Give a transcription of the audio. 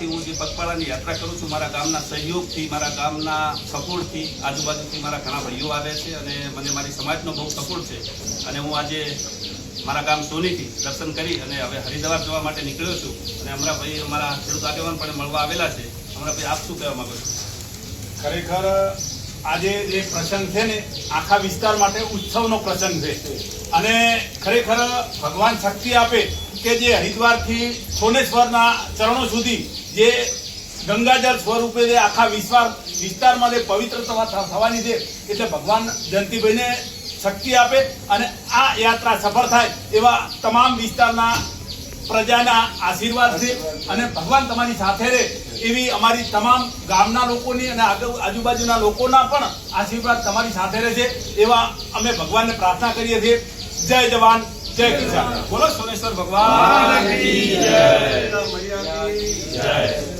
ગામથી હું જે પગપાળાની યાત્રા કરું છું, મારા ગામના સહયોગથી, મારા ગામના સપોર્ટથી, આજુબાજુથી મારા ઘણા ભાઈઓ આવે છે અને મને મારી સમાજનો બહુ સપોર્ટ છે. અને હું આજે મારા ગામ સોનીથી દર્શન કરી અને હવે હરિદ્વાર જવા માટે નીકળ્યો છું. અને અમરાભાઈ અમારા ખેડૂત આગેવાન પણ મળવા આવેલા છે. અમરાભાઈ, આપ શું કહેવા માંગો છો? ખરેખર આજે જે પ્રસંગ છે ને, આખા વિસ્તાર માટે ઉત્સવનો પ્રસંગ છે. અને ખરેખર ભગવાન શક્તિ આપે કે જે હરિદ્વારથી સોનેશ્વરના ચરણો સુધી જે ગંગાજળ સ્વરૂપે જે આખા વિસ્તારમાં જે પવિત્ર થવાની છે, એટલે ભગવાન જયંતિભાઈને શક્તિ આપે અને આ યાત્રા સફળ થાય એવા તમામ વિસ્તારના પ્રજાના આશીર્વાદ છે. અને ભગવાન તમારી સાથે રહે એવી અમારી તમામ ગામના લોકોની અને આજુબાજુના લોકોના પણ આશીર્વાદ તમારી સાથે રહેશે એવા અમે ભગવાનને પ્રાર્થના કરીએ છીએ. જય જવાન, જય કિસાન. બોલો સોનેશ્વર ભગવાન કી જય.